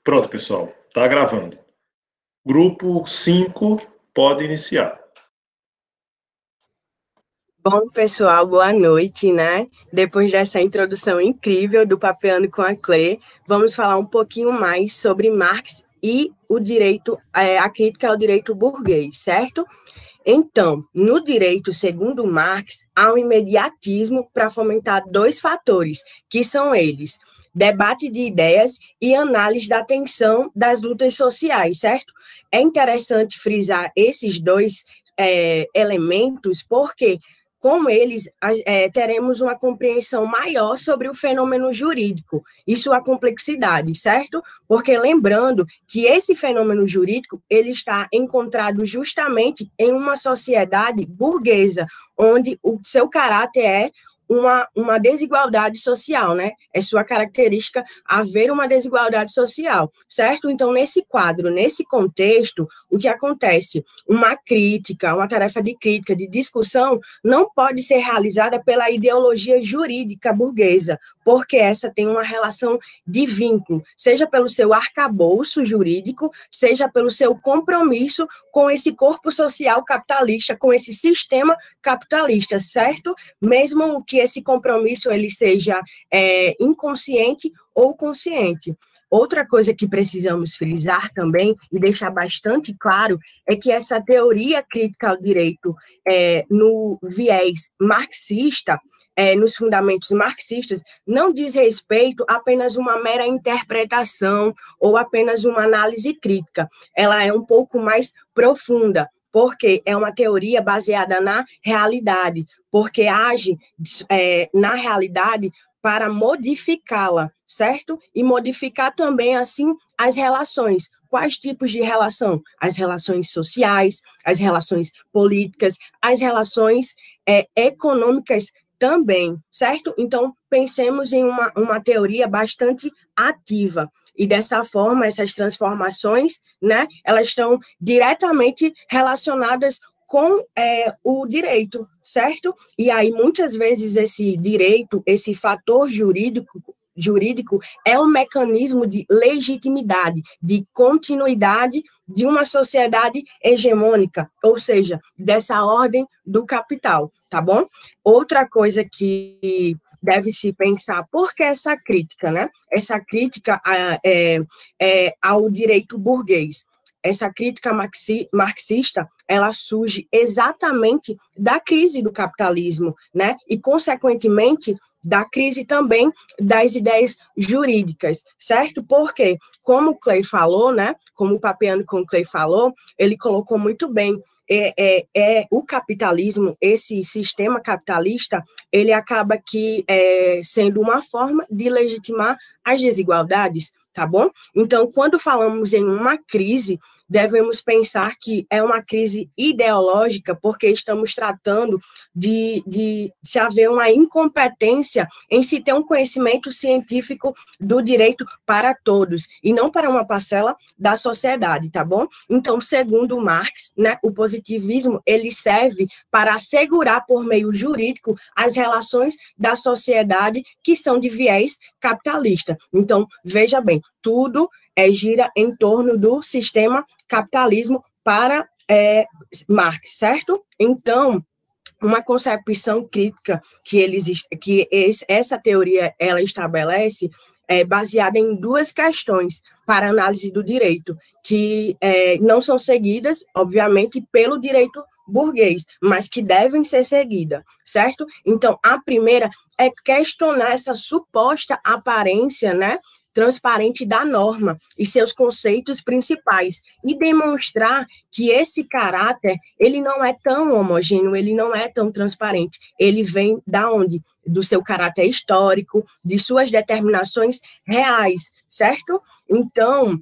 Pronto, pessoal, tá gravando. Grupo 5 pode iniciar. Bom, pessoal, boa noite, né? Depois dessa introdução incrível do Papeando com a Clê, vamos falar um pouquinho mais sobre Marx e o direito, a crítica ao direito burguês, certo? Então, no direito, segundo Marx, há um imediatismo para fomentar dois fatores, que são eles: debate de ideias e análise da tensão das lutas sociais, certo? É interessante frisar esses dois elementos, porque com eles teremos uma compreensão maior sobre o fenômeno jurídico e sua complexidade, certo? Porque lembrando que esse fenômeno jurídico ele está encontrado justamente em uma sociedade burguesa, onde o seu caráter é uma desigualdade social, né? É sua característica haver uma desigualdade social, certo? Então, nesse quadro, nesse contexto, o que acontece? Uma crítica, uma tarefa de crítica, de discussão, não pode ser realizada pela ideologia jurídica burguesa, porque essa tem uma relação de vínculo, seja pelo seu arcabouço jurídico, seja pelo seu compromisso com esse corpo social capitalista, com esse sistema capitalista, certo? Mesmo que esse compromisso ele seja inconsciente ou consciente. Outra coisa que precisamos frisar também e deixar bastante claro é que essa teoria crítica ao direito no viés marxista, nos fundamentos marxistas, não diz respeito a apenas uma mera interpretação ou apenas uma análise crítica. Ela é um pouco mais profunda, porque é uma teoria baseada na realidade, porque age na realidade para modificá-la, certo? E modificar também, assim, as relações. Quais tipos de relação? As relações sociais, as relações políticas, as relações econômicas também, certo? Então, pensemos em uma teoria bastante ativa. E dessa forma, essas transformações, né, elas estão diretamente relacionadas com o direito, certo? E aí, muitas vezes, esse direito, esse fator jurídico é um mecanismo de legitimidade, de continuidade de uma sociedade hegemônica, ou seja, dessa ordem do capital, tá bom? Outra coisa que deve-se pensar, por que essa crítica, né? Essa crítica ao direito burguês. Essa crítica marxista, ela surge exatamente da crise do capitalismo, né? E, consequentemente, da crise também das ideias jurídicas, certo? Porque, como o Clay falou, né? Como o Papeando com o Clay falou, ele colocou muito bem, o capitalismo, esse sistema capitalista, ele acaba sendo uma forma de legitimar as desigualdades, tá bom? Então, quando falamos em uma crise, devemos pensar que é uma crise ideológica, porque estamos tratando de se haver uma incompetência em se ter um conhecimento científico do direito para todos, e não para uma parcela da sociedade, tá bom? Então, segundo Marx, né, o positivismo, ele serve para assegurar, por meio jurídico, as relações da sociedade que são de viés capitalista. Então, veja bem, tudo gira em torno do sistema capitalismo para Marx, certo? Então, uma concepção crítica essa teoria ela estabelece baseada em duas questões para análise do direito, que não são seguidas, obviamente, pelo direito burguês, mas que devem ser seguidas, certo? Então, a primeira é questionar essa suposta aparência, né, transparente da norma e seus conceitos principais, e demonstrar que esse caráter, ele não é tão homogêneo, ele não é tão transparente, ele vem da onde? Do seu caráter histórico, de suas determinações reais, certo? Então,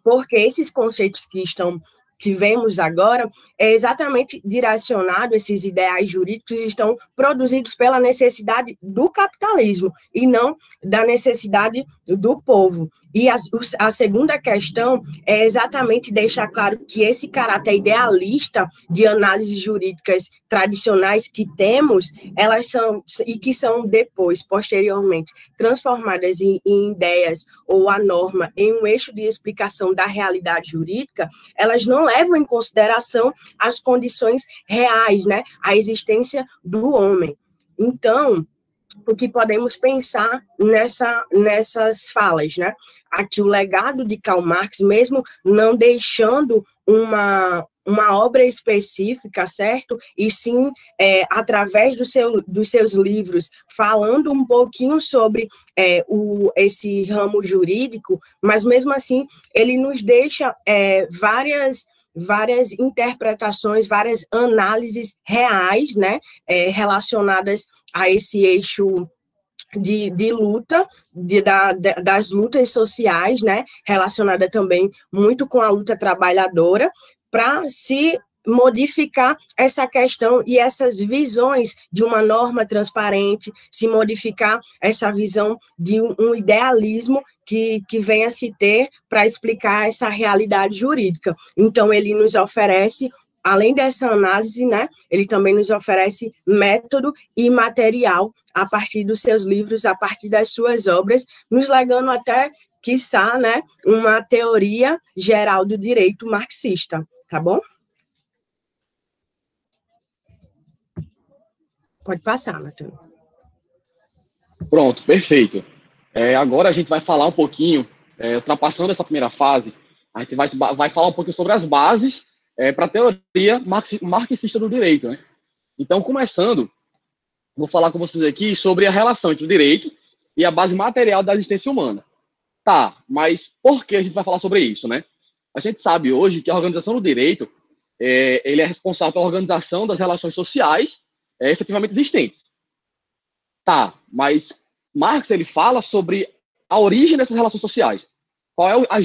porque esses conceitos que estão que vemos agora é exatamente direcionado, esses ideais jurídicos estão produzidos pela necessidade do capitalismo e não da necessidade do povo. E a segunda questão é exatamente deixar claro que esse caráter idealista de análises jurídicas tradicionais que temos, elas são, e que são depois, posteriormente, transformadas em ideias ou a norma em um eixo de explicação da realidade jurídica, elas não levam em consideração as condições reais, né? A existência do homem. Então, o que podemos pensar nessas falas, né? Aqui o legado de Karl Marx, mesmo não deixando uma obra específica, certo? E sim, através dos seus livros, falando um pouquinho sobre esse ramo jurídico, mas mesmo assim, ele nos deixa várias interpretações, várias análises reais, né, relacionadas a esse eixo de luta, das lutas sociais, né, relacionada também muito com a luta trabalhadora, para se modificar essa questão e essas visões de uma norma transparente, se modificar essa visão de um idealismo que venha a se ter para explicar essa realidade jurídica. Então, ele nos oferece, além dessa análise, né, ele também nos oferece método e material a partir dos seus livros, a partir das suas obras, nos legando até, quiçá, né, uma teoria geral do direito marxista, tá bom? Pode passar, Matheus. Pronto, perfeito. Agora a gente vai falar um pouquinho, ultrapassando essa primeira fase, a gente vai falar um pouquinho sobre as bases para a teoria marxista do direito, né? Então, começando, vou falar com vocês aqui sobre a relação entre o direito e a base material da existência humana. Tá, mas por que a gente vai falar sobre isso, né? A gente sabe hoje que a organização do direito, ele é responsável pela organização das relações sociais efetivamente existentes. Tá, mas Marx, ele fala sobre a origem dessas relações sociais. Qual é a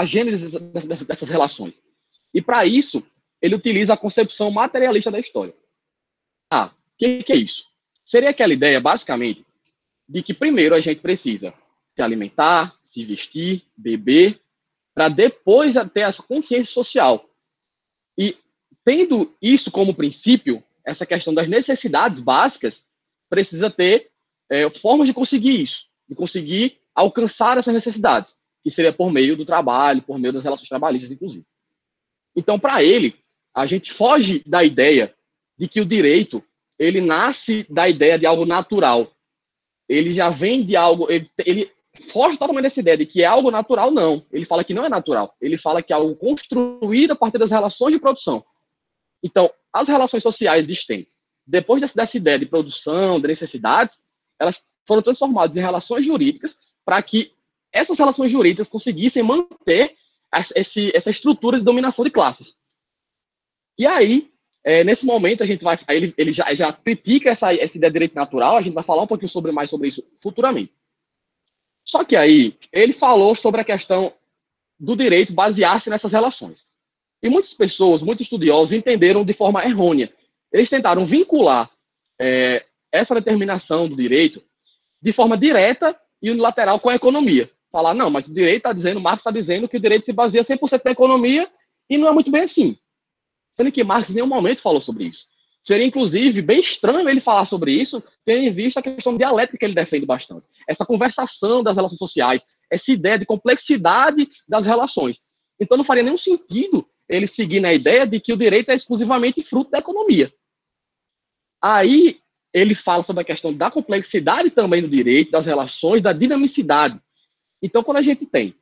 gênese dessas relações? E, para isso, ele utiliza a concepção materialista da história. O que é isso? Seria aquela ideia, basicamente, de que primeiro a gente precisa se alimentar, se vestir, beber, para depois ter essa consciência social. E, tendo isso como princípio, essa questão das necessidades básicas, precisa ter formas de conseguir isso, de conseguir alcançar essas necessidades, que seria por meio do trabalho, por meio das relações trabalhistas, inclusive. Então, para ele, a gente foge da ideia de que o direito, ele nasce da ideia de algo natural. Ele já vem de algo... Ele foge totalmente dessa ideia de que é algo natural, não. Ele fala que não é natural. Ele fala que é algo construído a partir das relações de produção. Então, as relações sociais existentes, depois dessa ideia de produção, de necessidades, elas foram transformadas em relações jurídicas para que essas relações jurídicas conseguissem manter essa estrutura de dominação de classes. E aí, nesse momento, a gente vai, ele já critica essa ideia de direito natural, a gente vai falar um pouquinho mais sobre isso futuramente. Só que aí, ele falou sobre a questão do direito basear-se nessas relações. E muitas pessoas, muitos estudiosos, entenderam de forma errônea. Eles tentaram vincular essa determinação do direito de forma direta e unilateral com a economia. Falar, não, mas o direito está dizendo, Marx está dizendo que o direito se baseia 100% na economia e não é muito bem assim. Sendo que Marx em nenhum momento falou sobre isso. Seria, inclusive, bem estranho ele falar sobre isso, tendo em vista a questão dialética que ele defende bastante. Essa conversação das relações sociais, essa ideia de complexidade das relações. Então, não faria nenhum sentido ele seguir na ideia de que o direito é exclusivamente fruto da economia. Aí, ele fala sobre a questão da complexidade também do direito, das relações, da dinamicidade. Então, quando a gente tem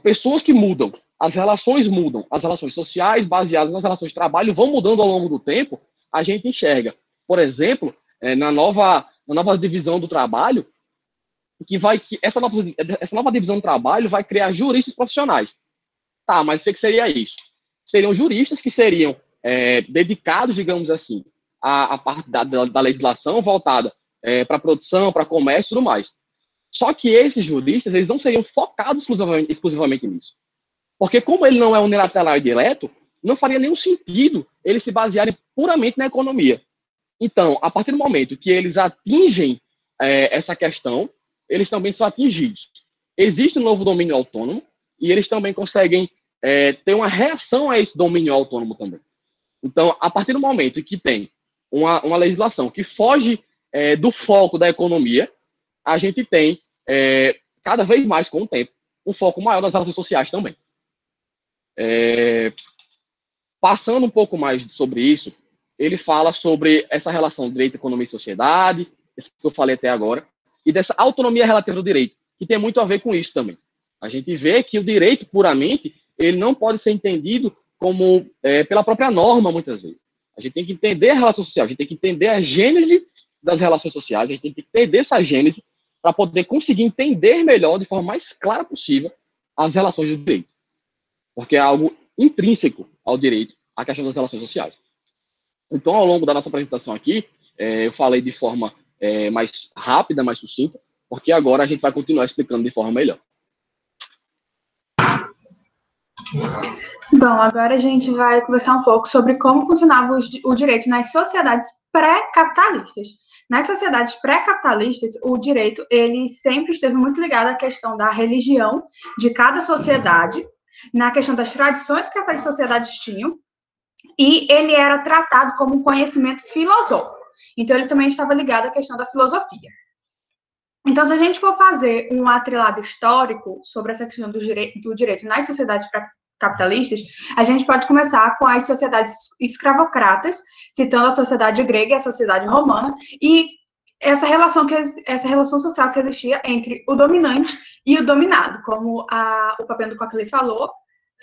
pessoas que mudam, as relações sociais baseadas nas relações de trabalho vão mudando ao longo do tempo, a gente enxerga, por exemplo, na nova divisão do trabalho, que essa nova divisão do trabalho vai criar juristas profissionais. Tá, mas o que seria isso? Seriam juristas que seriam dedicados, digamos assim, à parte da legislação voltada para produção, para comércio e tudo mais. Só que esses juristas, eles não seriam focados exclusivamente nisso. Porque como ele não é unilateral e direto, não faria nenhum sentido eles se basearem puramente na economia. Então, a partir do momento que eles atingem essa questão, eles também são atingidos. Existe um novo domínio autônomo e eles também conseguem ter uma reação a esse domínio autônomo também. Então, a partir do momento que tem uma legislação que foge do foco da economia, a gente tem, cada vez mais com o tempo, um foco maior nas relações sociais também. Passando um pouco mais sobre isso, ele fala sobre essa relação direito, economia e sociedade, isso que eu falei até agora, e dessa autonomia relativa do direito, que tem muito a ver com isso também. A gente vê que o direito, puramente, ele não pode ser entendido como pela própria norma, muitas vezes. A gente tem que entender a relação social, a gente tem que entender a gênese das relações sociais, a gente tem que entender essa gênese para poder conseguir entender melhor, de forma mais clara possível, as relações do direito. Porque é algo intrínseco ao direito, a questão das relações sociais. Então, ao longo da nossa apresentação aqui, eu falei de forma mais rápida, mais sucinta, porque agora a gente vai continuar explicando de forma melhor. Bom, agora a gente vai conversar um pouco sobre como funcionava o direito nas sociedades pré-capitalistas. Nas sociedades pré-capitalistas, o direito ele sempre esteve muito ligado à questão da religião de cada sociedade, na questão das tradições que essas sociedades tinham, e ele era tratado como um conhecimento filosófico. Então, ele também estava ligado à questão da filosofia. Então, se a gente for fazer um atrelado histórico sobre essa questão do direito nas sociedades capitalistas, a gente pode começar com as sociedades escravocratas, citando a sociedade grega e a sociedade romana, e essa relação social que existia entre o dominante e o dominado, como o Papiano de Tocqueville falou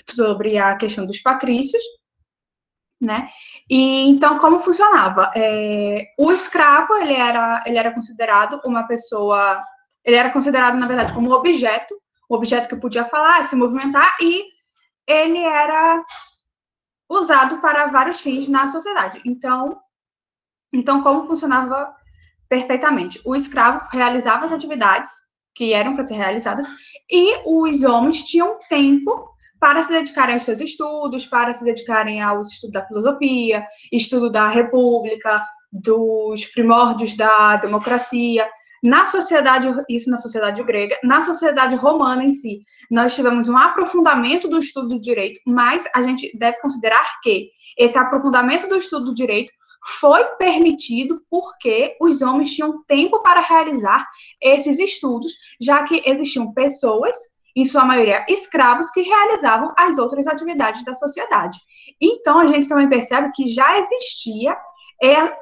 sobre a questão dos patrícios, né? E então como funcionava? O escravo ele era considerado uma pessoa, ele era considerado na verdade como um objeto que podia falar, se movimentar, e ele era usado para vários fins na sociedade. Então como funcionava perfeitamente? O escravo realizava as atividades que eram para ser realizadas e os homens tinham tempo para se dedicarem aos seus estudos, para se dedicarem ao estudo da filosofia, estudo da república, dos primórdios da democracia. Na sociedade, isso na sociedade grega, na sociedade romana em si, nós tivemos um aprofundamento do estudo do direito, mas a gente deve considerar que esse aprofundamento do estudo do direito foi permitido porque os homens tinham tempo para realizar esses estudos, já que existiam pessoas, em sua maioria escravos, que realizavam as outras atividades da sociedade. Então, a gente também percebe que já existia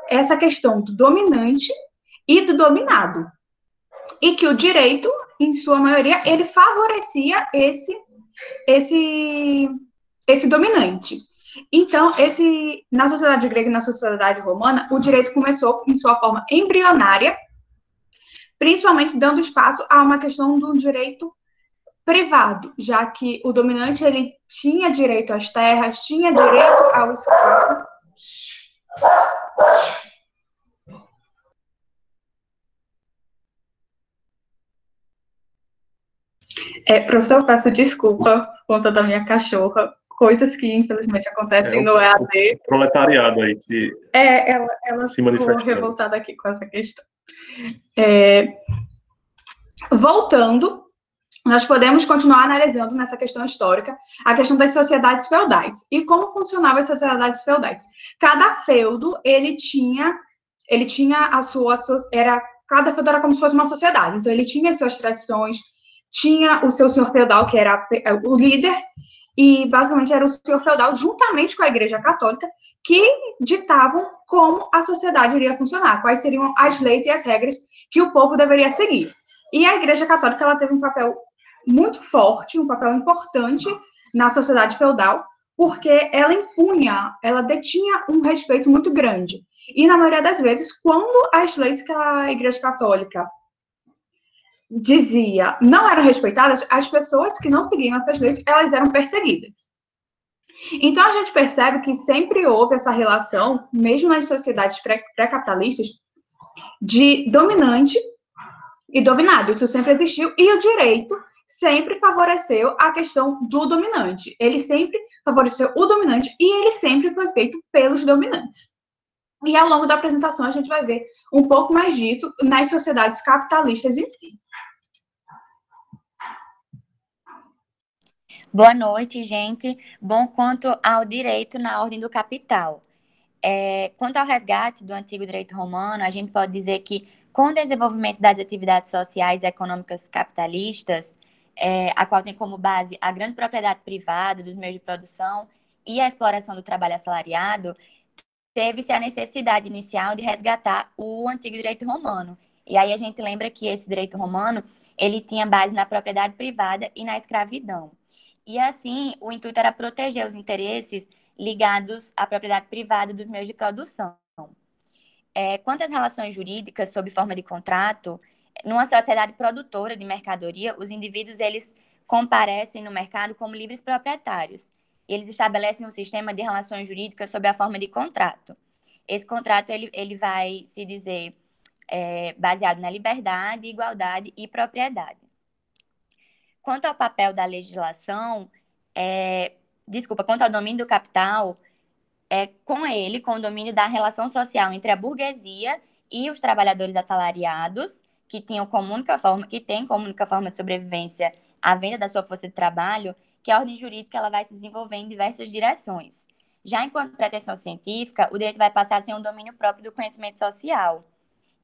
essa questão do dominante e do dominado, e que o direito, em sua maioria, ele favorecia esse dominante. Então, na sociedade grega e na sociedade romana, o direito começou em sua forma embrionária, principalmente dando espaço a uma questão do direito privado, já que o dominante ele tinha direito às terras, tinha direito ao escravo. Professor, peço desculpa por conta da minha cachorra, coisas que infelizmente acontecem no EAD. O proletariado aí. Ela ficou revoltada aqui com essa questão. Voltando, nós podemos continuar analisando nessa questão histórica a questão das sociedades feudais e como funcionavam as sociedades feudais. Cada feudo, ele tinha a sua, cada feudo era como se fosse uma sociedade, então ele tinha as suas tradições, tinha o seu senhor feudal, que era o líder, e basicamente era o senhor feudal, juntamente com a Igreja Católica, que ditavam como a sociedade iria funcionar, quais seriam as leis e as regras que o povo deveria seguir. E a Igreja Católica ela teve um papel muito forte, um papel importante na sociedade feudal, porque ela detinha um respeito muito grande. E, na maioria das vezes, quando as leis que a Igreja Católica dizia não eram respeitadas, as pessoas que não seguiam essas leis, elas eram perseguidas. Então, a gente percebe que sempre houve essa relação, mesmo nas sociedades pré-capitalistas, de dominante e dominado. Isso sempre existiu, e o direito sempre favoreceu a questão do dominante. Ele sempre favoreceu o dominante e ele sempre foi feito pelos dominantes. E ao longo da apresentação a gente vai ver um pouco mais disso nas sociedades capitalistas em si. Boa noite, gente. Bom, quanto ao direito na ordem do capital. Quanto ao resgate do antigo direito romano, a gente pode dizer que, com o desenvolvimento das atividades sociais e econômicas capitalistas, a qual tem como base a grande propriedade privada dos meios de produção e a exploração do trabalho assalariado, teve-se a necessidade inicial de resgatar o antigo direito romano. E aí a gente lembra que esse direito romano, ele tinha base na propriedade privada e na escravidão. E assim, o intuito era proteger os interesses ligados à propriedade privada dos meios de produção. Quanto às relações jurídicas sob forma de contrato, numa sociedade produtora de mercadoria, os indivíduos eles comparecem no mercado como livres proprietários. Eles estabelecem um sistema de relações jurídicas sob a forma de contrato. Esse contrato ele vai se dizer baseado na liberdade, igualdade e propriedade. Quanto ao papel da legislação, quanto ao domínio do capital, com o domínio da relação social entre a burguesia e os trabalhadores assalariados, que têm como única forma de sobrevivência a venda da sua força de trabalho, que a ordem jurídica ela vai se desenvolver em diversas direções. Já enquanto pretensão científica, o direito vai passar a ser um domínio próprio do conhecimento social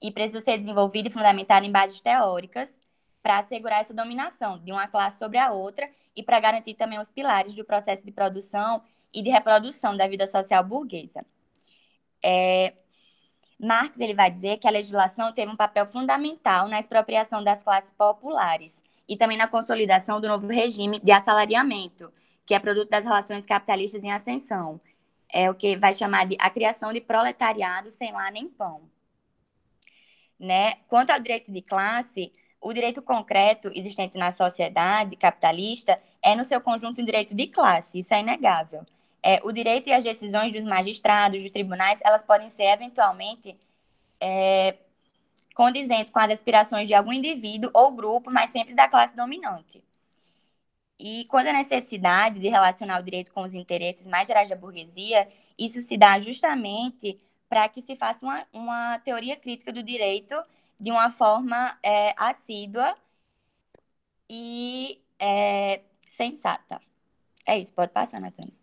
e precisa ser desenvolvido e fundamentado em bases teóricas para assegurar essa dominação de uma classe sobre a outra e para garantir também os pilares do processo de produção e de reprodução da vida social burguesa. Marx ele vai dizer que a legislação teve um papel fundamental na expropriação das classes populares e também na consolidação do novo regime de assalariamento, que é produto das relações capitalistas em ascensão. É o que vai chamar de a criação de proletariado sem lar nem pão. Né? Quanto ao direito de classe, o direito concreto existente na sociedade capitalista é, no seu conjunto, um direito de classe, isso é inegável. O direito e as decisões dos magistrados, dos tribunais, elas podem ser, eventualmente, condizentes com as aspirações de algum indivíduo ou grupo, mas sempre da classe dominante. E quando a necessidade de relacionar o direito com os interesses mais gerais da burguesia, isso se dá justamente para que se faça uma teoria crítica do direito de uma forma assídua e sensata. É isso, pode passar, Natânia.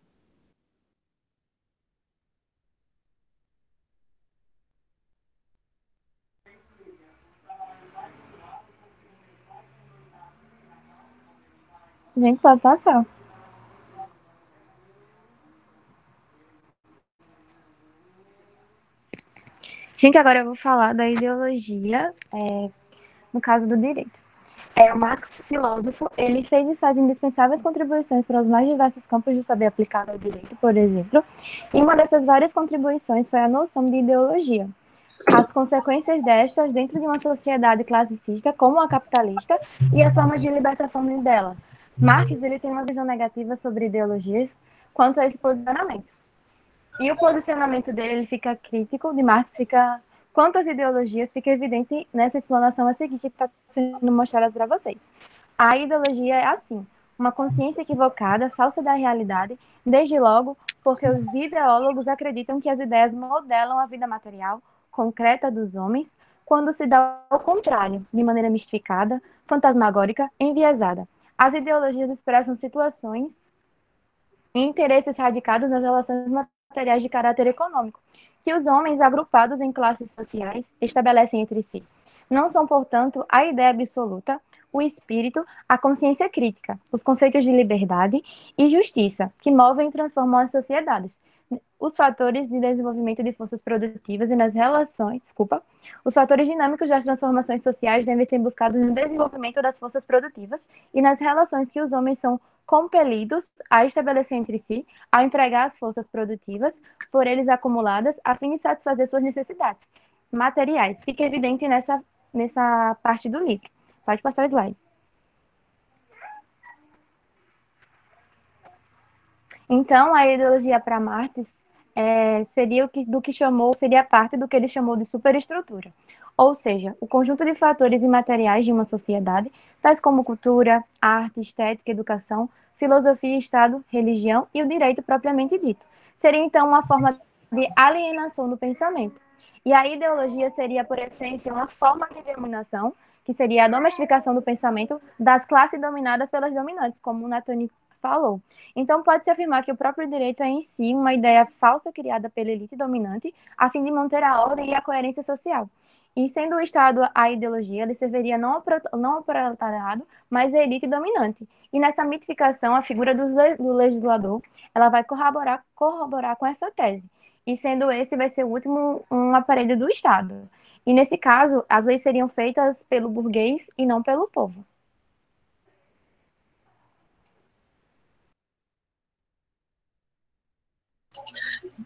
Gente, pode passar. Gente, agora eu vou falar da ideologia, no caso do direito. O Marx, filósofo, ele fez e faz indispensáveis contribuições para os mais diversos campos de saber aplicado ao direito, por exemplo, e uma dessas várias contribuições foi a noção de ideologia. As consequências destas dentro de uma sociedade classicista como a capitalista e as formas de libertação dela. Marx ele tem uma visão negativa sobre ideologias quanto a esse posicionamento. E o posicionamento dele ele fica crítico, de Marx quanto às ideologias, fica evidente nessa explanação a seguir que está sendo mostrada para vocês. A ideologia é assim, uma consciência equivocada, falsa da realidade, desde logo porque os ideólogos acreditam que as ideias modelam a vida material, concreta dos homens, quando se dá ao contrário, de maneira mistificada, fantasmagórica, enviesada. As ideologias expressam situações e interesses radicados nas relações materiais de caráter econômico, que os homens agrupados em classes sociais estabelecem entre si. Não são, portanto, a ideia absoluta, o espírito, a consciência crítica, os conceitos de liberdade e justiça, que movem e transformam as sociedades. Os fatores de desenvolvimento de forças produtivas e nas relações, os fatores dinâmicos das transformações sociais devem ser buscados no desenvolvimento das forças produtivas e nas relações que os homens são compelidos a estabelecer entre si, ao empregar as forças produtivas por eles acumuladas, a fim de satisfazer suas necessidades materiais. Fica evidente nessa parte do livro. Pode passar o slide. Então, a ideologia para Marx seria parte do que ele chamou de superestrutura. ou seja, o conjunto de fatores e materiais de uma sociedade, tais como cultura, arte, estética, educação, filosofia, Estado, religião e o direito propriamente dito. Seria, então, uma forma de alienação do pensamento. E a ideologia seria, por essência, uma forma de dominação, que seria a domesticação do pensamento das classes dominadas pelas dominantes, como o Nathani falou. Então, pode-se afirmar que o próprio direito é, em si, uma ideia falsa criada pela elite dominante, a fim de manter a ordem e a coerência social. E, sendo o Estado a ideologia, ele serviria não ao proletariado, mas à elite dominante. E nessa mitificação, a figura do legislador, ela vai corroborar com essa tese. E sendo esse, vai ser o último um aparelho do Estado. E nesse caso, as leis seriam feitas pelo burguês e não pelo povo.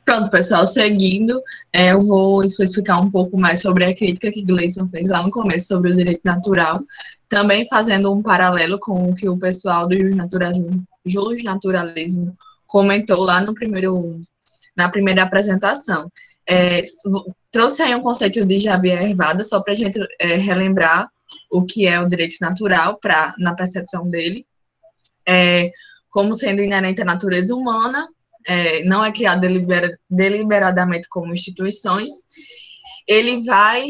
Pronto, pessoal, seguindo, eu vou especificar um pouco mais sobre a crítica que Gleison fez lá no começo sobre o direito natural, também fazendo um paralelo com o que o pessoal do justnaturalismo comentou lá na primeira apresentação. Trouxe aí um conceito de Javier Hervada, só para a gente relembrar o que é o direito natural, na percepção dele, como sendo inerente à natureza humana, não é criado deliberadamente como instituições, ele vai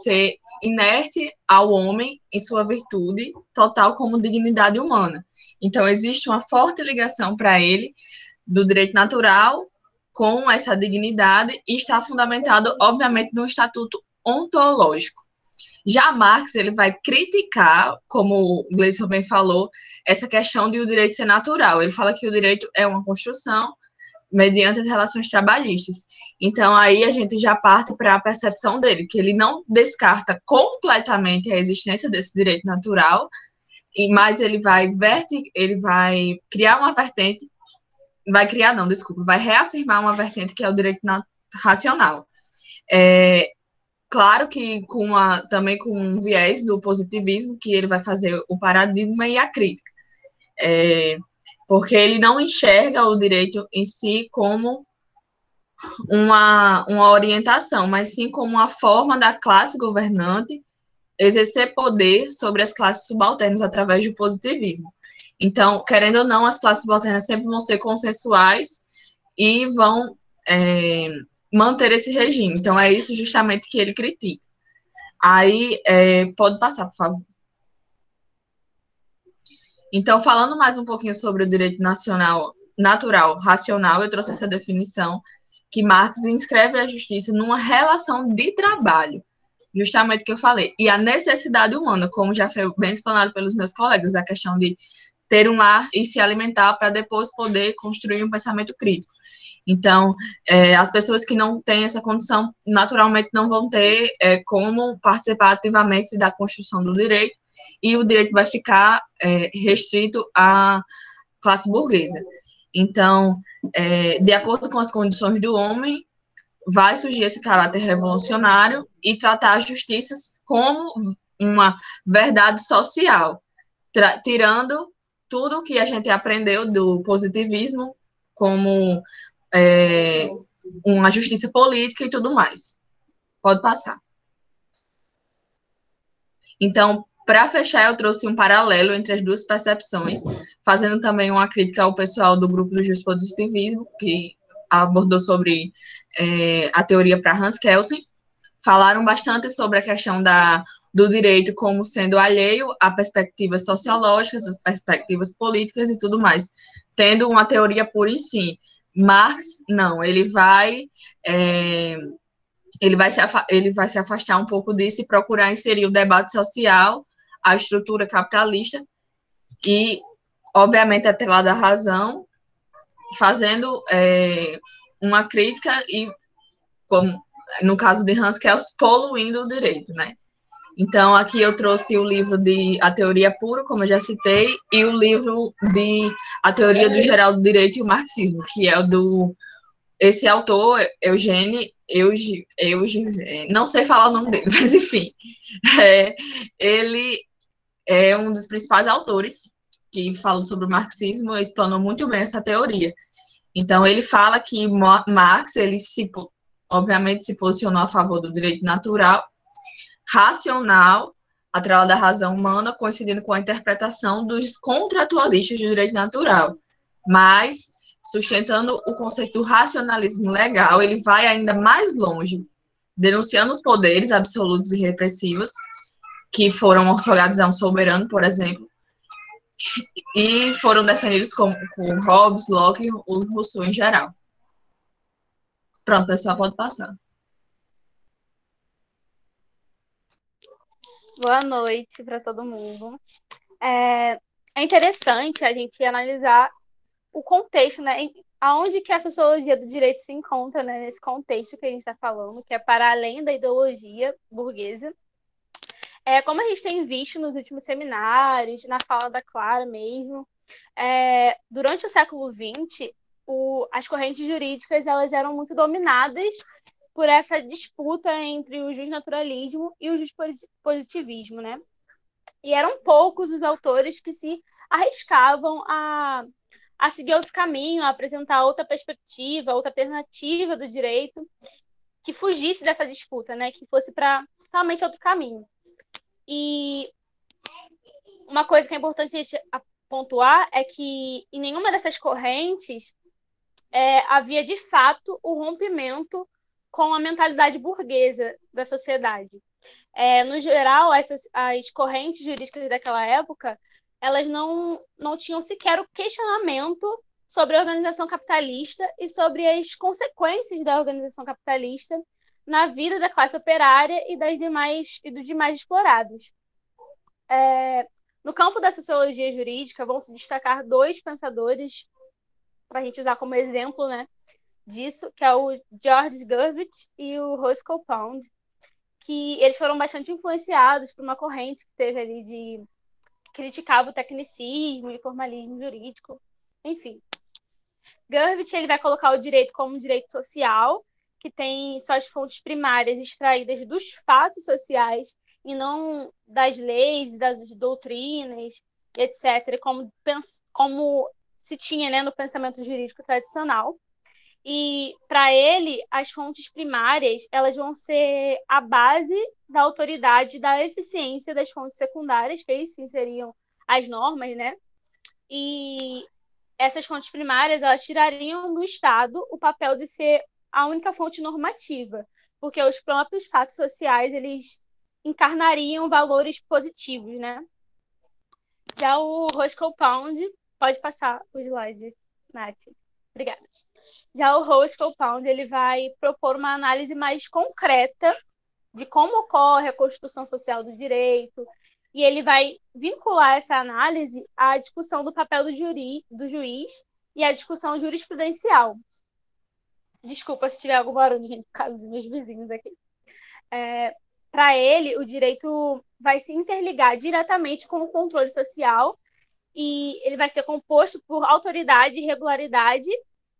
ser inerte ao homem em sua virtude total como dignidade humana. Então, existe uma forte ligação para ele do direito natural com essa dignidade e está fundamentado, obviamente, no estatuto ontológico. Já Marx, ele vai criticar, como o Gleison bem falou, essa questão de o direito ser natural. Ele fala que o direito é uma construção mediante as relações trabalhistas. Então, aí a gente já parte para a percepção dele, que ele não descarta completamente a existência desse direito natural, mas ele vai criar uma vertente, vai reafirmar uma vertente que é o direito racional. Claro que também com um viés do positivismo, que ele vai fazer o paradigma e a crítica. Porque ele não enxerga o direito em si como uma orientação, mas sim como uma forma da classe governante exercer poder sobre as classes subalternas através do positivismo. Então, querendo ou não, as classes subalternas sempre vão ser consensuais e vão manter esse regime. Então, é isso justamente que ele critica. Aí, pode passar, por favor. Então, falando mais um pouquinho sobre o direito natural, racional, eu trouxe essa definição que Marx inscreve a justiça numa relação de trabalho, justamente o que eu falei, e a necessidade humana, como já foi bem explanado pelos meus colegas, a questão de ter um lar e se alimentar para depois poder construir um pensamento crítico. Então, as pessoas que não têm essa condição, naturalmente não vão ter como participar ativamente da construção do direito, e o direito vai ficar restrito à classe burguesa. Então, de acordo com as condições do homem, vai surgir esse caráter revolucionário e tratar a justiça como uma verdade social, tirando tudo que a gente aprendeu do positivismo como uma justiça política e tudo mais. Pode passar. Então, para fechar, eu trouxe um paralelo entre as duas percepções, fazendo também uma crítica ao pessoal do grupo do Justpositivismo, que abordou sobre a teoria para Hans Kelsen. Falaram bastante sobre a questão do direito como sendo alheio a perspectivas sociológicas, as perspectivas políticas e tudo mais, tendo uma teoria pura em si. Marx, não, ele vai se afastar um pouco disso e procurar inserir o debate social, a estrutura capitalista e, obviamente, atrelada à razão, fazendo uma crítica e, como no caso de Hans Kelsen, poluindo o direito, né? Então, aqui eu trouxe o livro de A Teoria Pura, como eu já citei, e o livro de A Teoria do Geral do Direito e o Marxismo, que é o do... Esse autor, Eugênio, não sei falar o nome dele, mas enfim, ele é um dos principais autores que falam sobre o marxismo e explanou muito bem essa teoria. Então, ele fala que Marx, obviamente, se posicionou a favor do direito natural, racional, atrelada à razão humana, coincidindo com a interpretação dos contratualistas do direito natural. Mas, sustentando o conceito do racionalismo legal, ele vai ainda mais longe, denunciando os poderes absolutos e repressivos que foram outorgados a um soberano, por exemplo, e foram defendidos com Hobbes, Locke e o Rousseau em geral. Pronto, pessoal, pode passar. Boa noite para todo mundo. É interessante a gente analisar o contexto, né? Aonde que a sociologia do direito se encontra, né? Nesse contexto que a gente está falando, que é para além da ideologia burguesa. Como a gente tem visto nos últimos seminários, na fala da Clara mesmo, durante o século XX, as correntes jurídicas elas eram muito dominadas por essa disputa entre o justnaturalismo e o justpositivismo, né? E eram poucos os autores que se arriscavam a seguir outro caminho, a apresentar outra perspectiva, outra alternativa do direito, que fugisse dessa disputa, né? Que fosse para realmente outro caminho. E uma coisa que é importante a gente pontuar é que em nenhuma dessas correntes havia, de fato, o rompimento com a mentalidade burguesa da sociedade. No geral, as correntes jurídicas daquela época, elas não tinham sequer o questionamento sobre a organização capitalista e sobre as consequências da organização capitalista na vida da classe operária e dos demais explorados. No campo da sociologia jurídica, vão se destacar dois pensadores, para a gente usar como exemplo, né, disso, que é o George Gervit e o Roscoe Pound, que eles foram bastante influenciados por uma corrente que teve ali que criticava o tecnicismo e formalismo jurídico, enfim. Gervit ele vai colocar o direito como um direito social, que tem suas fontes primárias extraídas dos fatos sociais e não das leis, das doutrinas, etc., como se tinha, né, no pensamento jurídico tradicional. E, para ele, as fontes primárias elas vão ser a base da autoridade e da eficiência das fontes secundárias, que aí sim seriam as normas, né? E essas fontes primárias elas tirariam do Estado o papel de ser a única fonte normativa, porque os próprios fatos sociais eles encarnariam valores positivos, né? Já o Roscoe Pound, pode passar o slide, Nath. Obrigada. Já o Roscoe Pound ele vai propor uma análise mais concreta de como ocorre a constituição social do direito, e ele vai vincular essa análise à discussão do papel do juiz e à discussão jurisprudencial. Desculpa se tiver algum barulho, gente, por causa dos meus vizinhos aqui. Para ele, o direito vai se interligar diretamente com o controle social e ele vai ser composto por autoridade e regularidade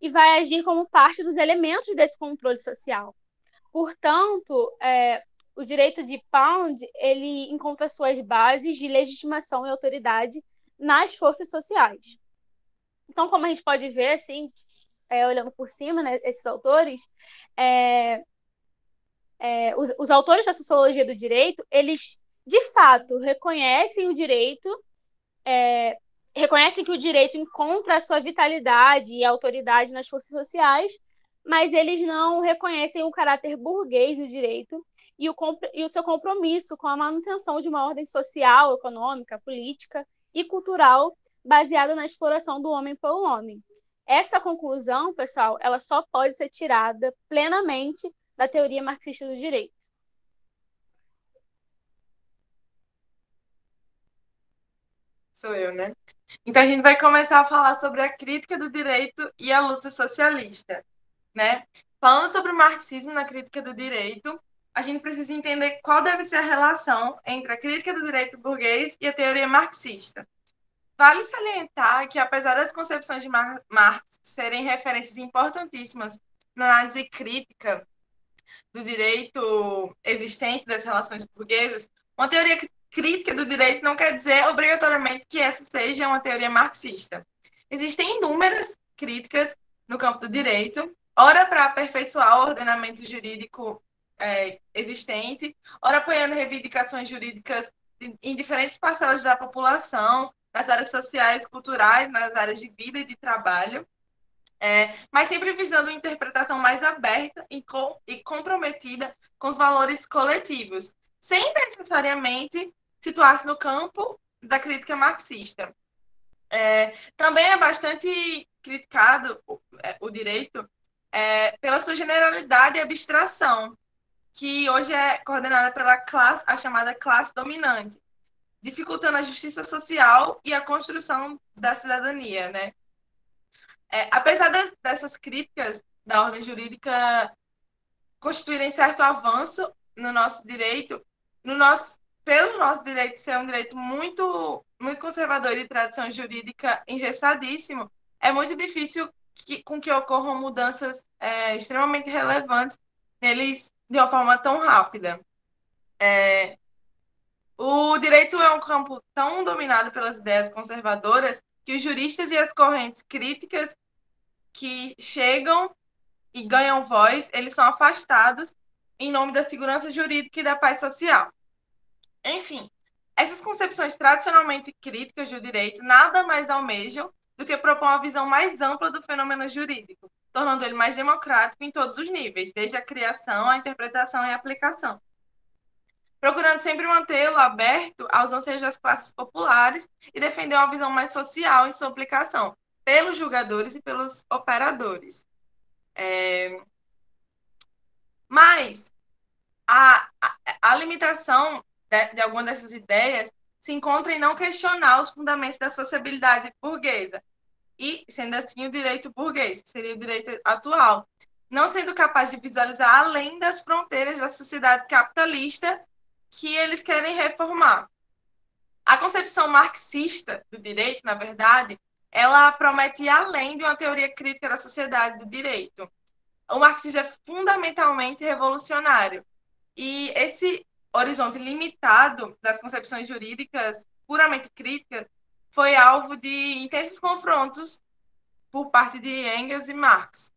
e vai agir como parte dos elementos desse controle social. Portanto, o direito de Pound ele encontra suas bases de legitimação e autoridade nas forças sociais. Então, como a gente pode ver, assim, olhando por cima, né, esses autores, os autores da sociologia do direito, eles, de fato, reconhecem o direito, reconhecem que o direito encontra a sua vitalidade e autoridade nas forças sociais, mas eles não reconhecem o caráter burguês do direito e o seu compromisso com a manutenção de uma ordem social, econômica, política e cultural baseada na exploração do homem pelo homem. Essa conclusão, pessoal, ela só pode ser tirada plenamente da teoria marxista do direito. Sou eu, né? Então, a gente vai começar a falar sobre a crítica do direito e a luta socialista, né? Falando sobre o marxismo na crítica do direito, a gente precisa entender qual deve ser a relação entre a crítica do direito burguês e a teoria marxista. Vale salientar que, apesar das concepções de Marx serem referências importantíssimas na análise crítica do direito existente das relações burguesas, uma teoria crítica do direito não quer dizer obrigatoriamente que essa seja uma teoria marxista. Existem inúmeras críticas no campo do direito, ora para aperfeiçoar o ordenamento jurídico existente, ora apoiando reivindicações jurídicas em diferentes parcelas da população, nas áreas sociais, culturais, nas áreas de vida e de trabalho, mas sempre visando uma interpretação mais aberta e comprometida com os valores coletivos, sem necessariamente situar-se no campo da crítica marxista. Também é bastante criticado o direito pela sua generalidade e abstração, que hoje é coordenada pela a chamada classe dominante, dificultando a justiça social e a construção da cidadania, né? Apesar dessas críticas da ordem jurídica constituírem certo avanço no nosso direito, pelo nosso direito ser um direito muito, muito conservador e de tradição jurídica engessadíssimo, é muito difícil com que ocorram mudanças extremamente relevantes neles de uma forma tão rápida. O direito é um campo tão dominado pelas ideias conservadoras que os juristas e as correntes críticas que chegam e ganham voz, eles são afastados em nome da segurança jurídica e da paz social. Enfim, essas concepções tradicionalmente críticas do direito nada mais almejam do que propor uma visão mais ampla do fenômeno jurídico, tornando ele mais democrático em todos os níveis, desde a criação, a interpretação e a aplicação, procurando sempre mantê-lo aberto aos anseios das classes populares e defender uma visão mais social em sua aplicação, pelos julgadores e pelos operadores. Mas a limitação de alguma dessas ideias se encontra em não questionar os fundamentos da sociabilidade burguesa, e, sendo assim, o direito burguês, que seria o direito atual, não sendo capaz de visualizar além das fronteiras da sociedade capitalista que eles querem reformar. A concepção marxista do direito, na verdade, ela promete ir além de uma teoria crítica da sociedade do direito. O marxismo é fundamentalmente revolucionário. E esse horizonte limitado das concepções jurídicas puramente críticas foi alvo de intensos confrontos por parte de Engels e Marx.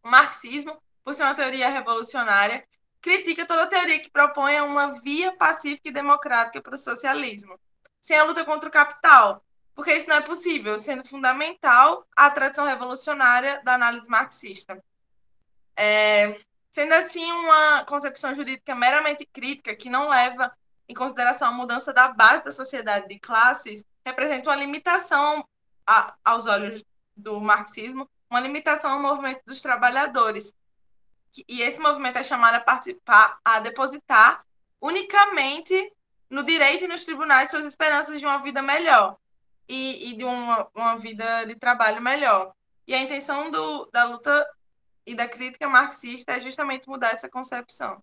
O marxismo, por ser uma teoria revolucionária, critica toda teoria que proponha uma via pacífica e democrática para o socialismo, sem a luta contra o capital, porque isso não é possível, sendo fundamental a tradição revolucionária da análise marxista. Sendo assim, uma concepção jurídica meramente crítica, que não leva em consideração a mudança da base da sociedade de classes, representa uma limitação, aos olhos do marxismo, uma limitação ao movimento dos trabalhadores. E esse movimento é chamado a participar, a depositar unicamente no direito e nos tribunais suas esperanças de uma vida melhor e de uma vida de trabalho melhor. E a intenção da luta e da crítica marxista é justamente mudar essa concepção.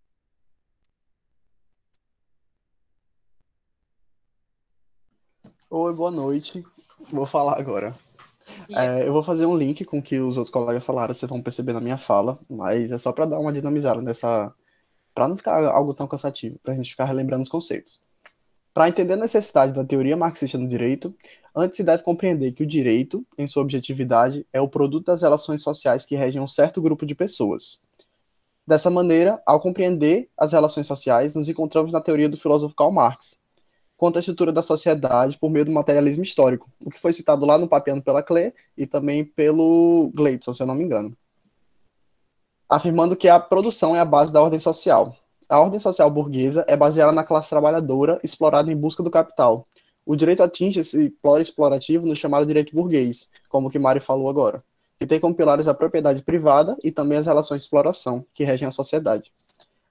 Oi, boa noite. Vou falar agora. Eu vou fazer um link com o que os outros colegas falaram, vocês vão perceber na minha fala, mas é só para dar uma dinamizada nessa... para não ficar algo tão cansativo, para a gente ficar relembrando os conceitos. Para entender a necessidade da teoria marxista do direito, antes se deve compreender que o direito, em sua objetividade, é o produto das relações sociais que regem um certo grupo de pessoas. Dessa maneira, ao compreender as relações sociais, nos encontramos na teoria do filósofo Karl Marx, quanto à estrutura da sociedade por meio do materialismo histórico, o que foi citado lá no Papeando pela Klee e também pelo Gleidson, se eu não me engano, afirmando que a produção é a base da ordem social. A ordem social burguesa é baseada na classe trabalhadora explorada em busca do capital. O direito atinge esse explorativo no chamado direito burguês, como o que Mari falou agora, que tem como pilares a propriedade privada e também as relações de exploração, que regem a sociedade.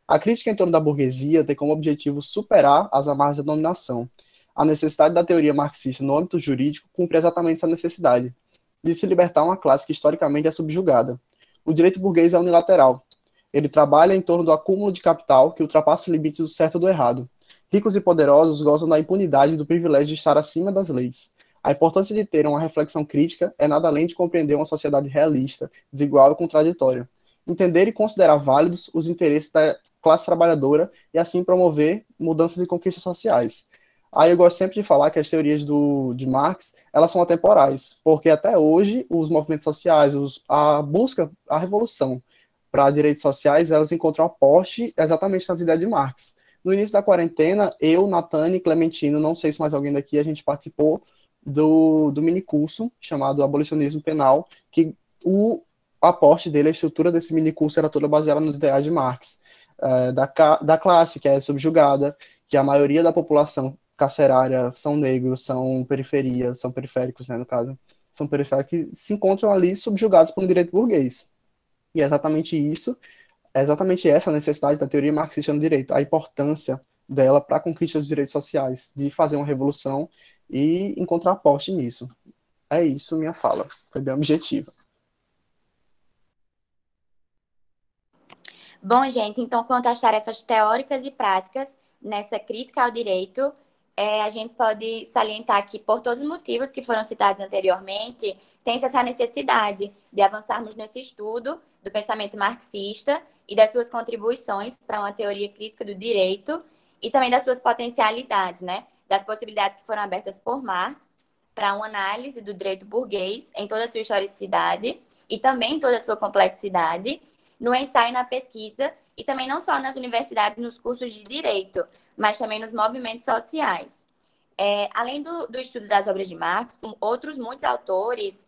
A crítica em torno da burguesia tem como objetivo superar as amarras da dominação. A necessidade da teoria marxista no âmbito jurídico cumpre exatamente essa necessidade, de se libertar uma classe que historicamente é subjugada. O direito burguês é unilateral. Ele trabalha em torno do acúmulo de capital que ultrapassa os limites do certo e do errado. Ricos e poderosos gozam da impunidade e do privilégio de estar acima das leis. A importância de ter uma reflexão crítica é nada além de compreender uma sociedade realista, desigual e contraditória. Entender e considerar válidos os interesses da classe trabalhadora e assim promover mudanças e conquistas sociais. Aí eu gosto sempre de falar que as teorias de Marx, elas são atemporais, porque até hoje os movimentos sociais, a busca, a revolução, para direitos sociais, elas encontram aporte exatamente nas ideias de Marx. No início da quarentena, eu, Natane, Clementino, não sei se mais alguém daqui, a gente participou do minicurso chamado Abolicionismo Penal, que o aporte dele, a estrutura desse minicurso era toda baseada nos ideais de Marx, da classe, que é subjugada, que a maioria da população carcerária são negros, são periferias, são periféricos, né, no caso, são periféricos que se encontram ali subjugados por um direito burguês. E é exatamente isso, é exatamente essa a necessidade da teoria marxista no direito, a importância dela para a conquista dos direitos sociais, de fazer uma revolução e encontrar aporte nisso. É isso minha fala, foi bem objetiva. Bom, gente, então, quanto às tarefas teóricas e práticas nessa crítica ao direito, a gente pode salientar que, por todos os motivos que foram citados anteriormente, tem-se essa necessidade de avançarmos nesse estudo do pensamento marxista e das suas contribuições para uma teoria crítica do direito e também das suas potencialidades, né? Das possibilidades que foram abertas por Marx para uma análise do direito burguês em toda a sua historicidade e também em toda a sua complexidade, no ensaio e na pesquisa, e também não só nas universidades e nos cursos de direito, mas também nos movimentos sociais. Além do estudo das obras de Marx, outros muitos autores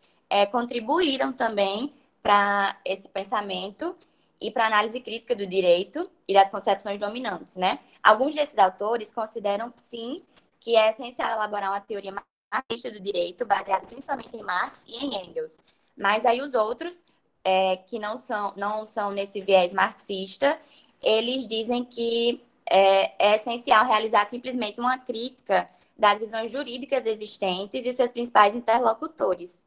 contribuíram também para esse pensamento e para a análise crítica do direito e das concepções dominantes, né? Alguns desses autores consideram, sim, que é essencial elaborar uma teoria marxista do direito, baseada principalmente em Marx e em Engels. Mas aí os outros, que não são nesse viés marxista, eles dizem que é essencial realizar simplesmente uma crítica das visões jurídicas existentes e os seus principais interlocutores.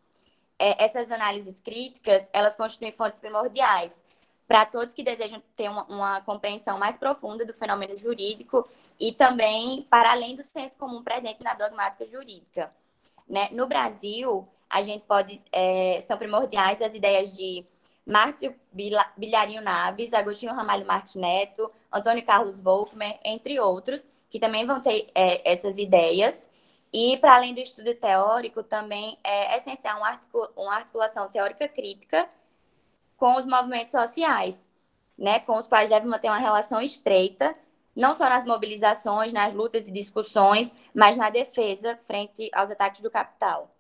Essas análises críticas, elas constituem fontes primordiais para todos que desejam ter uma compreensão mais profunda do fenômeno jurídico e também para além do senso comum presente na dogmática jurídica, né? No Brasil, a gente são primordiais as ideias de Márcio Bilharinho Naves, Agostinho Ramalho Marques Neto, Antônio Carlos Volkmer, entre outros, que também vão ter essas ideias. E, para além do estudo teórico, também é essencial uma articulação teórica crítica com os movimentos sociais, né, com os quais deve manter uma relação estreita, não só nas mobilizações, nas lutas e discussões, mas na defesa frente aos ataques do capital.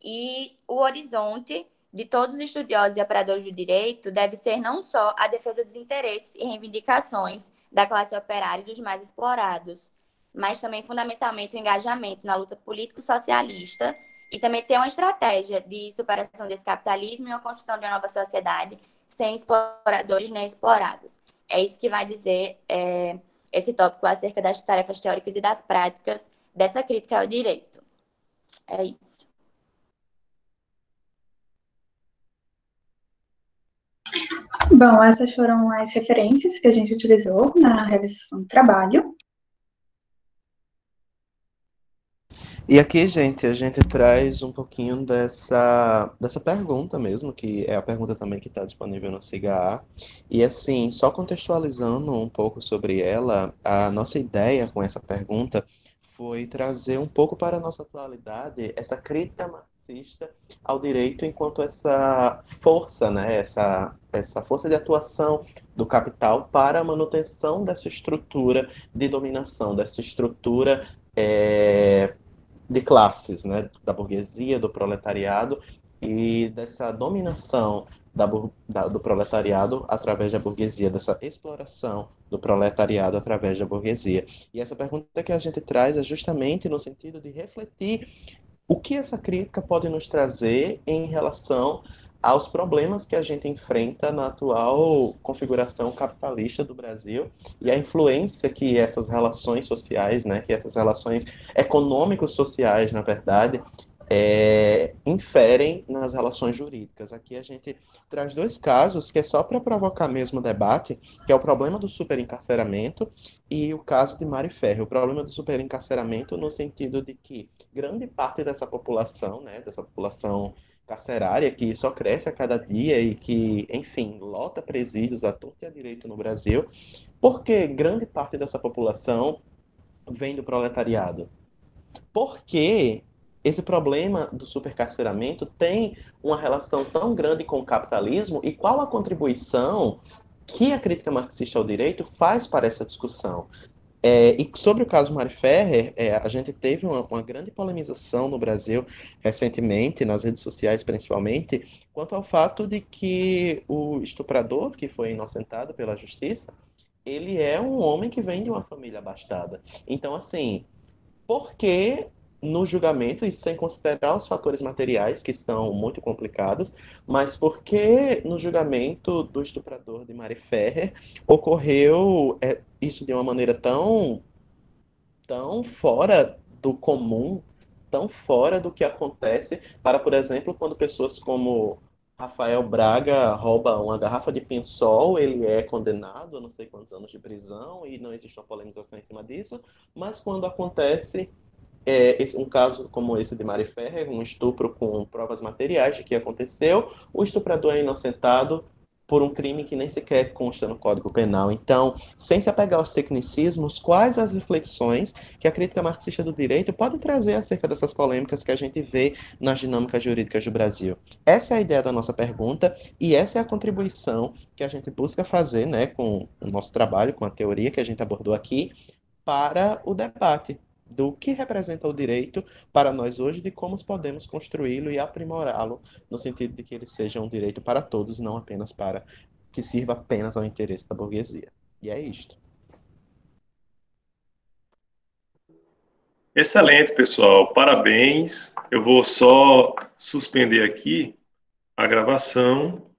E o horizonte de todos os estudiosos e operadores do direito deve ser não só a defesa dos interesses e reivindicações da classe operária e dos mais explorados, mas também, fundamentalmente, o engajamento na luta político-socialista e também ter uma estratégia de superação desse capitalismo e uma construção de uma nova sociedade sem exploradores nem explorados. É isso que vai dizer esse tópico acerca das tarefas teóricas e das práticas dessa crítica ao direito. É isso. Bom, essas foram as referências que a gente utilizou na realização do trabalho. E aqui, gente, a gente traz um pouquinho dessa pergunta mesmo, que é a pergunta também que está disponível no SIGA. E assim, só contextualizando um pouco sobre ela, a nossa ideia com essa pergunta foi trazer um pouco para a nossa atualidade essa crítica marxista ao direito enquanto essa força, né, essa força de atuação do capital para a manutenção dessa estrutura de dominação, dessa estrutura de classes, né, da burguesia, do proletariado e dessa dominação do proletariado através da burguesia, dessa exploração do proletariado através da burguesia. E essa pergunta que a gente traz é justamente no sentido de refletir o que essa crítica pode nos trazer em relação aos problemas que a gente enfrenta na atual configuração capitalista do Brasil e a influência que essas relações sociais, né, que essas relações econômico-sociais, na verdade, inferem nas relações jurídicas. Aqui a gente traz dois casos que é só para provocar mesmo o debate, que é o problema do superencarceramento e o caso de Mari Ferrer. O problema do superencarceramento no sentido de que grande parte dessa população, né, dessa população carcerária, que só cresce a cada dia e que, enfim, lota presídios à torta e à direito no Brasil, porque grande parte dessa população vem do proletariado. Porque esse problema do supercarceramento tem uma relação tão grande com o capitalismo e qual a contribuição que a crítica marxista ao direito faz para essa discussão. E sobre o caso Mari Ferrer, a gente teve uma grande polemização no Brasil recentemente, nas redes sociais principalmente, quanto ao fato de que o estuprador, que foi inocentado pela justiça, ele é um homem que vem de uma família abastada. Então, assim, por que no julgamento, e sem considerar os fatores materiais, que são muito complicados, mas por que no julgamento do estuprador de Mari Ferrer ocorreu isso de uma maneira tão fora do comum, tão fora do que acontece para, por exemplo, quando pessoas como Rafael Braga rouba uma garrafa de Pinhol, ele é condenado a não sei quantos anos de prisão e não existe uma polemização em cima disso, mas quando acontece um caso como esse de Mari Ferrer, um estupro com provas materiais de que aconteceu, o estuprador é inocentado por um crime que nem sequer consta no Código Penal. Então, sem se apegar aos tecnicismos, quais as reflexões que a crítica marxista do direito pode trazer acerca dessas polêmicas que a gente vê nas dinâmicas jurídicas do Brasil? Essa é a ideia da nossa pergunta e essa é a contribuição que a gente busca fazer, né, com o nosso trabalho, com a teoria que a gente abordou aqui, para o debate do que representa o direito para nós hoje, de como podemos construí-lo e aprimorá-lo, no sentido de que ele seja um direito para todos, não apenas para que sirva apenas ao interesse da burguesia. E é isto. Excelente, pessoal. Parabéns. Eu vou só suspender aqui a gravação